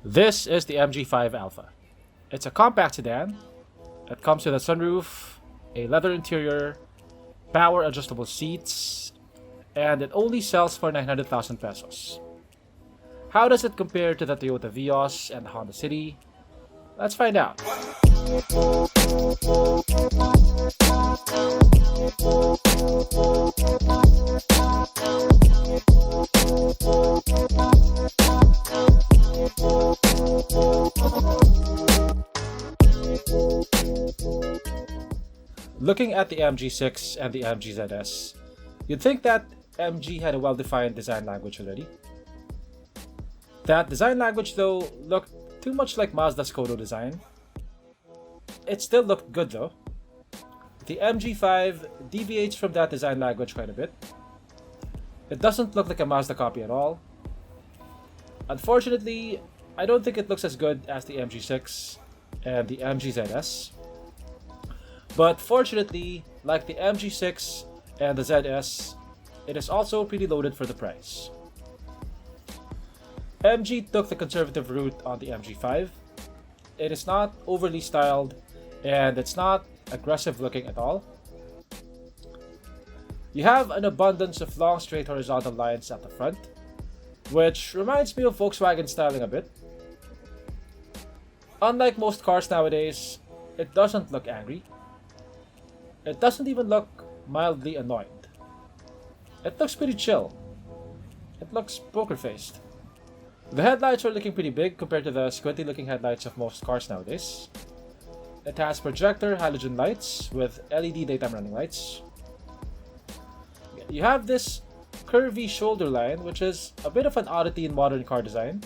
This is the MG5 Alpha. It's a compact sedan. It comes with a sunroof, a leather interior, power adjustable seats, and it only sells for 900,000 pesos. How does it compare to the Toyota Vios and the Honda City? Let's find out. Looking at the MG6 and the MG ZS, you'd think that MG had a well-defined design language already. That design language, though, looked too much like Mazda's Kodo design. It still looked good, though. The MG5 deviates from that design language quite a bit. It doesn't look like a Mazda copy at all. Unfortunately, I don't think it looks as good as the MG6 and the MG ZS. But fortunately, like the MG6 and the ZS, it is also pretty loaded for the price. MG took the conservative route on the MG5. It is not overly styled and it's not aggressive looking at all. You have an abundance of long straight horizontal lines at the front, which reminds me of Volkswagen styling a bit. Unlike most cars nowadays, it doesn't look angry. It doesn't even look mildly annoyed. It looks pretty chill. It looks poker-faced. The headlights are looking pretty big compared to the squinty looking headlights of most cars nowadays. It has projector halogen lights with LED daytime running lights. You have this curvy shoulder line, which is a bit of an oddity in modern car design.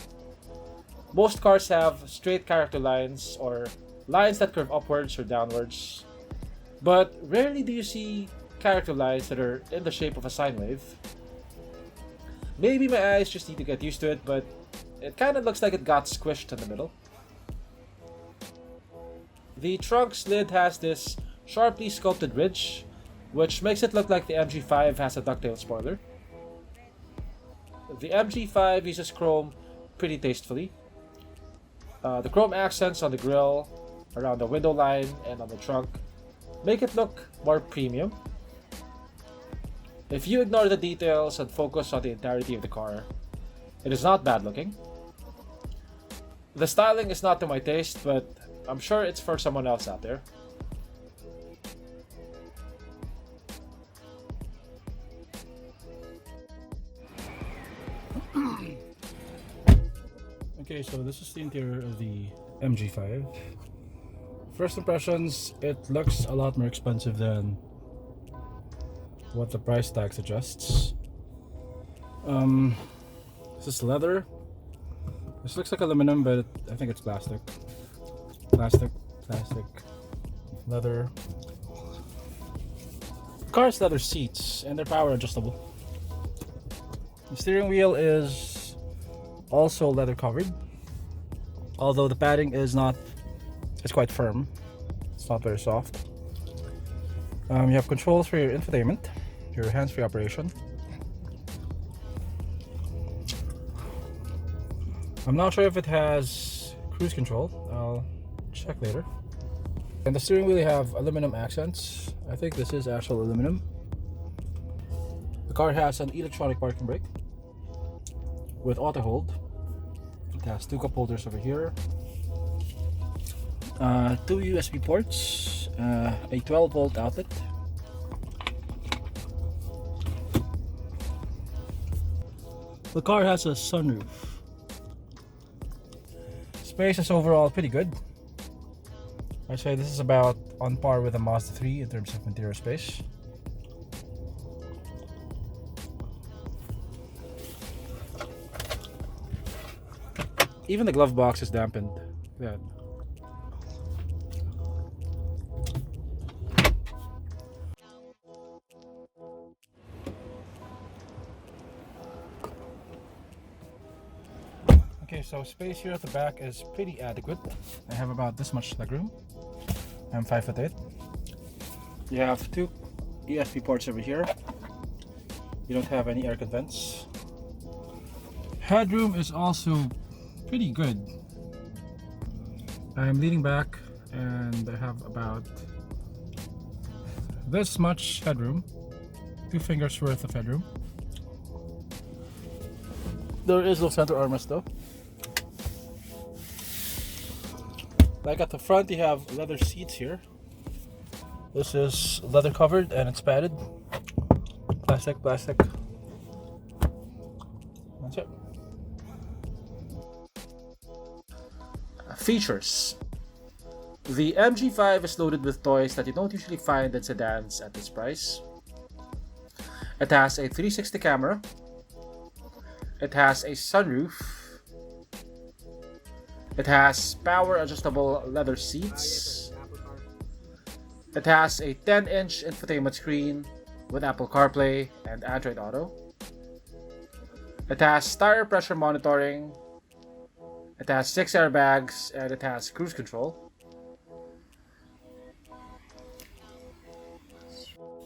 Most cars have straight character lines or lines that curve upwards or downwards, but rarely do you see character lines that are in the shape of a sine wave. Maybe my eyes just need to get used to it, but it kind of looks like it got squished in the middle. The trunk's lid has this sharply sculpted ridge, which makes it look like the MG5 has a ducktail spoiler. The MG5 uses chrome pretty tastefully. The chrome accents on the grille, around the window line, and on the trunk make it look more premium. If you ignore the details and focus on the entirety of the car, it is not bad looking. The styling is not to my taste, but I'm sure it's for someone else out there. Okay, so this is the interior of the MG5. First impressions, it looks a lot more expensive than what the price tag suggests. This is leather. This looks like aluminum, but I think it's plastic. Plastic. Leather. Car's leather seats, and they're power adjustable. The steering wheel is also leather covered, although the padding is not, it's quite firm. It's not very soft. You have controls for your infotainment, your hands-free operation. I'm not sure if it has cruise control. I'll check later. And the steering wheel, you have aluminum accents. I think this is actual aluminum. The car has an electronic parking brake with auto hold. It has two cup holders over here, two USB ports, a 12-volt outlet. The car has a sunroof. Space is overall pretty good. I'd say this is about on par with a Mazda 3 in terms of interior space. Even the glove box is dampened. Yeah. Okay, so space here at the back is pretty adequate. I have about this much legroom. I'm 5'8". You have two USB ports over here. You don't have any air vents. Headroom is also pretty good. I'm leaning back and I have about this much headroom, 2 fingers worth of headroom. There is no center armrest though. Like at the front, you have leather seats here. This is leather covered and it's padded. Plastic. That's it. Features. The MG5 is loaded with toys that you don't usually find in sedans at this price. It has a 360 camera. It has a sunroof. It has power adjustable leather seats. It has a 10-inch infotainment screen with Apple CarPlay and Android Auto. It has tire pressure monitoring. It has 6 airbags and it has cruise control.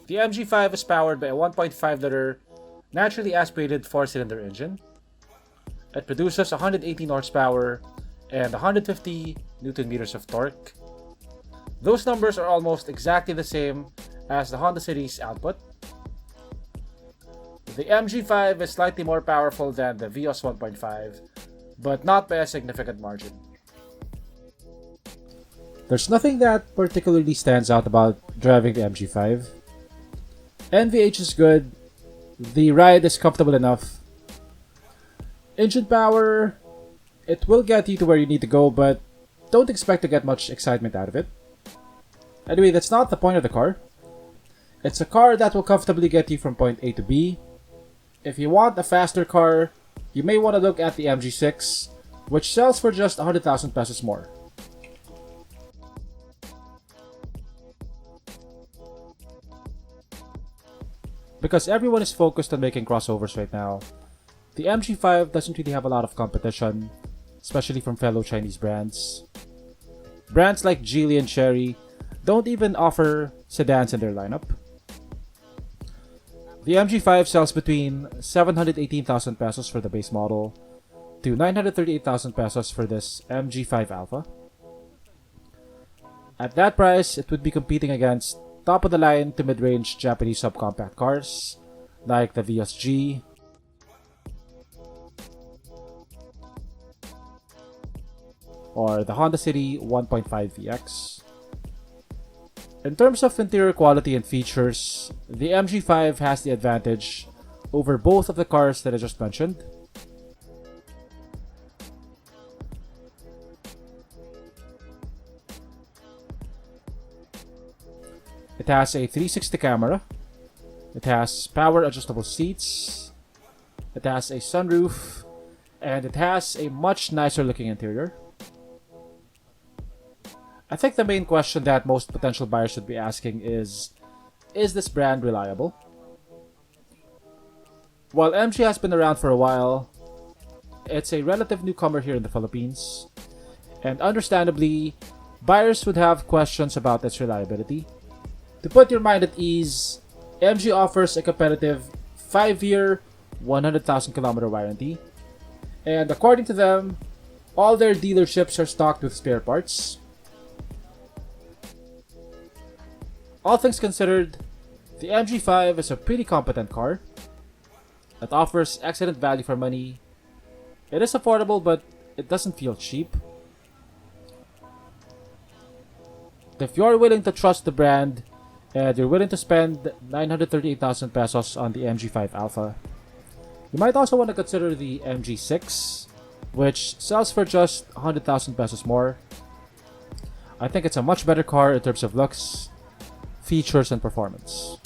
The MG5 is powered by a 1.5-liter naturally aspirated 4-cylinder engine. It produces 118 horsepower and 150 Newton meters of torque. Those numbers are almost exactly the same as the Honda City's output. The MG5 is slightly more powerful than the Vios 1.5, but not by a significant margin. There's nothing that particularly stands out about driving the MG5. NVH is good, the ride is comfortable enough. Engine power, it will get you to where you need to go, but don't expect to get much excitement out of it. Anyway, that's not the point of the car. It's a car that will comfortably get you from point A to B. If you want a faster car, you may want to look at the MG6, which sells for just 100,000 pesos more. Because everyone is focused on making crossovers right now, the MG5 doesn't really have a lot of competition, especially from fellow Chinese brands. Brands like Geely and Chery don't even offer sedans in their lineup. The MG5 sells between 718,000 pesos for the base model to 938,000 pesos for this MG5 Alpha. At that price, it would be competing against top-of-the-line to mid-range Japanese subcompact cars like the Vios G, or the Honda City 1.5 VX. In terms of interior quality and features, the MG5 has the advantage over both of the cars that I just mentioned. It has a 360 camera. It has power adjustable seats. It has a sunroof. And it has a much nicer looking interior. I think the main question that most potential buyers should be asking is this brand reliable? While MG has been around for a while, it's a relative newcomer here in the Philippines. And understandably, buyers would have questions about its reliability. To put your mind at ease, MG offers a competitive 5-year, 100,000 kilometer warranty. And according to them, all their dealerships are stocked with spare parts. All things considered, the MG5 is a pretty competent car. It offers excellent value for money. It is affordable, but it doesn't feel cheap. If you're willing to trust the brand, and you're willing to spend 938,000 pesos on the MG5 Alpha, you might also want to consider the MG6, which sells for just 100,000 pesos more. I think it's a much better car in terms of looks, features, and performance.